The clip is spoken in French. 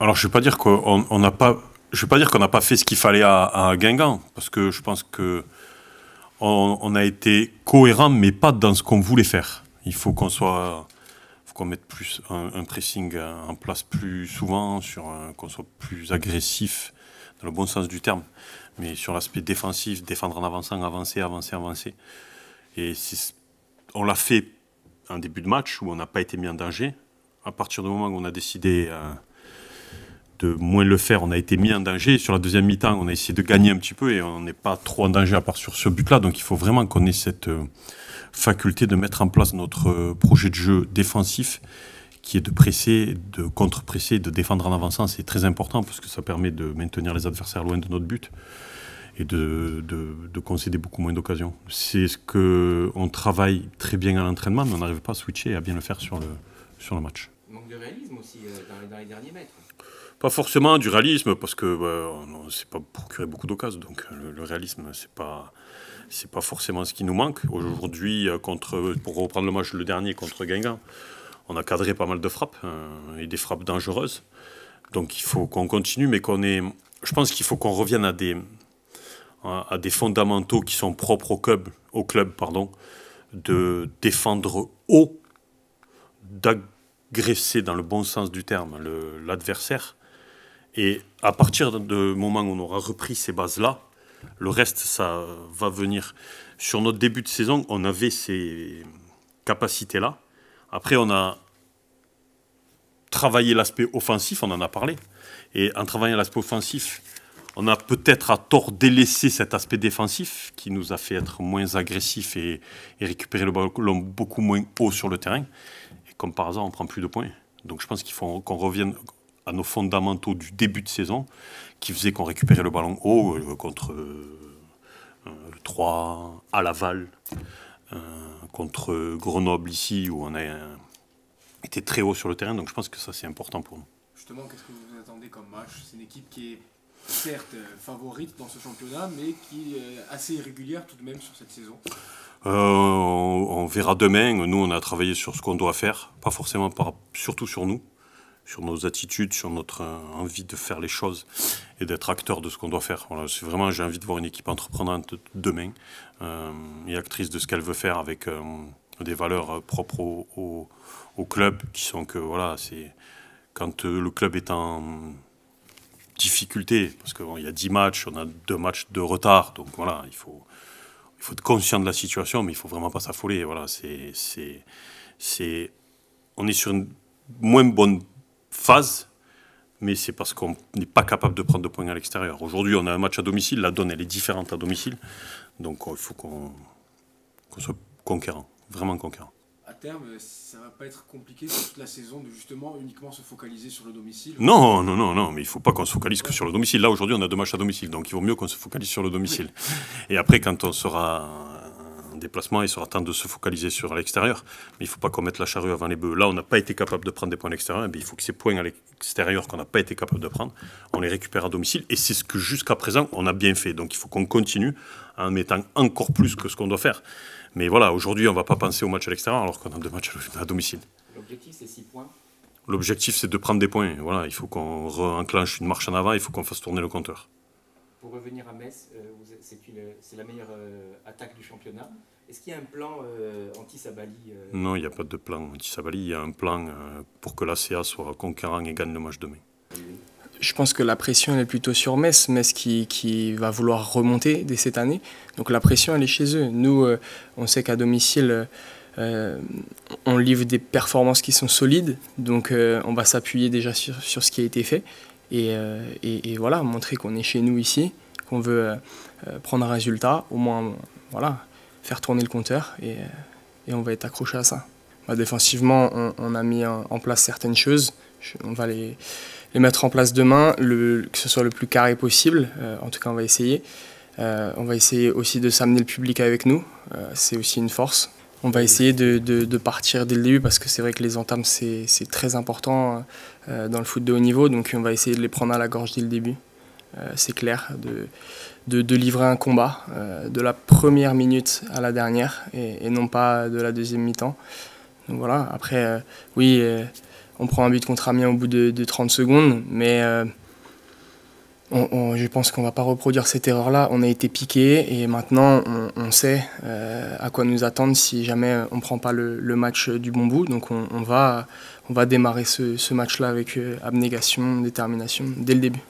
Alors, je ne vais pas dire qu'on n'a pas fait ce qu'il fallait à Guingamp, parce que je pense que on a été cohérent, mais pas dans ce qu'on voulait faire. Faut qu'on mette plus un pressing en place plus souvent, qu'on soit plus agressif dans le bon sens du terme, mais sur l'aspect défensif, défendre en avançant, avancer, avancer, avancer. Et on l'a fait en début de match où on n'a pas été mis en danger. À partir du moment où on a décidé de moins le faire, on a été mis en danger. Sur la deuxième mi-temps, on a essayé de gagner un petit peu et on n'est pas trop en danger à part sur ce but-là. Donc il faut vraiment qu'on ait cette faculté de mettre en place notre projet de jeu défensif qui est de presser, de contre-presser, de défendre en avançant. C'est très important parce que ça permet de maintenir les adversaires loin de notre but et de concéder beaucoup moins d'occasions. C'est ce qu'on travaille très bien à l'entraînement, mais on n'arrive pas à switcher et à bien le faire sur le match. Manque de réalisme aussi dans les derniers mètres. Pas forcément du réalisme, parce que on ne s'est pas procuré beaucoup d'occasions, donc le réalisme, c'est pas forcément ce qui nous manque. Aujourd'hui, pour reprendre le match le dernier contre Guingamp, on a cadré pas mal de frappes, et des frappes dangereuses. Donc il faut qu'on continue, mais je pense qu'il faut qu'on revienne à des fondamentaux qui sont propres au club, de défendre haut, d'agresser dans le bon sens du terme l'adversaire. Et à partir du moment où on aura repris ces bases-là, le reste, ça va venir. Sur notre début de saison, on avait ces capacités-là. Après, on a travaillé l'aspect offensif, on en a parlé. Et en travaillant l'aspect offensif, on a peut-être à tort délaissé cet aspect défensif qui nous a fait être moins agressif et récupérer le ballon beaucoup moins haut sur le terrain. Et comme par hasard, on ne prend plus de points. Donc je pense qu'il faut qu'on revienne à nos fondamentaux du début de saison qui faisaient qu'on récupérait le ballon haut contre 3 à Laval, contre Grenoble ici où on a été très haut sur le terrain. Donc je pense que ça c'est important pour nous. Justement, qu'est-ce que vous attendez comme match? C'est une équipe qui est certes favorite dans ce championnat, mais qui est assez irrégulière tout de même sur cette saison. On verra demain. Nous, on a travaillé sur ce qu'on doit faire, pas forcément surtout sur nous, sur nos attitudes, sur notre envie de faire les choses et d'être acteur de ce qu'on doit faire. Voilà, j'ai envie de voir une équipe entreprenante demain et actrice de ce qu'elle veut faire avec des valeurs propres au club qui sont que voilà, c'est quand le club est en difficulté, parce qu'il y a 10 matchs, on a 2 matchs de retard, donc voilà, il faut être conscient de la situation, mais il ne faut vraiment pas s'affoler. Voilà, on est sur une moins bonne phase, mais c'est parce qu'on n'est pas capable de prendre de points à l'extérieur. Aujourd'hui, on a un match à domicile, la donne elle est différente à domicile, donc il faut qu'on soit conquérant, vraiment conquérant. À terme, ça va pas être compliqué sur toute la saison de justement uniquement se focaliser sur le domicile. Non, mais il ne faut pas qu'on se focalise que sur le domicile. Là, aujourd'hui, on a 2 matchs à domicile, donc il vaut mieux qu'on se focalise sur le domicile. Et après, quand on sera en déplacement, il sera temps de se focaliser sur l'extérieur. Mais il ne faut pas qu'on mette la charrue avant les bœufs. Là, on n'a pas été capable de prendre des points à l'extérieur. Il faut que ces points à l'extérieur qu'on n'a pas été capable de prendre, on les récupère à domicile. Et c'est ce que jusqu'à présent, on a bien fait. Donc il faut qu'on continue en mettant encore plus que ce qu'on doit faire. Mais voilà, aujourd'hui, on ne va pas penser au match à l'extérieur alors qu'on a 2 matchs à domicile. L'objectif, c'est 6 points. L'objectif, c'est de prendre des points. Voilà, il faut qu'on enclenche une marche en avant, il faut qu'on fasse tourner le compteur. Pour revenir à Metz, c'est la meilleure attaque du championnat. Est-ce qu'il y a un plan anti-Sabali Non, il n'y a pas de plan anti-Sabali. Il y a un plan pour que l'ACA soit conquérant et gagne le match demain. Je pense que la pression elle est plutôt sur Metz qui va vouloir remonter dès cette année. Donc la pression elle est chez eux. Nous, on sait qu'à domicile, on livre des performances qui sont solides. Donc on va s'appuyer déjà sur ce qui a été fait. Et voilà, montrer qu'on est chez nous ici, qu'on veut prendre un résultat, au moins voilà, faire tourner le compteur et on va être accroché à ça. Défensivement, on a mis en place certaines choses. On va les mettre en place demain, que ce soit le plus carré possible. En tout cas, on va essayer. On va essayer aussi de s'amener le public avec nous. C'est aussi une force. On va essayer de partir dès le début parce que c'est vrai que les entames, c'est très important dans le foot de haut niveau. Donc on va essayer de les prendre à la gorge dès le début. C'est clair, de livrer un combat de la première minute à la dernière et non pas de la deuxième mi-temps. Donc voilà, après, oui, on prend un but contre Amiens au bout de 30 secondes, mais je pense qu'on ne va pas reproduire cette erreur-là. On a été piqué et maintenant on sait à quoi nous attendre si jamais on ne prend pas le match du bon bout. Donc on va démarrer ce match-là avec abnégation, détermination dès le début.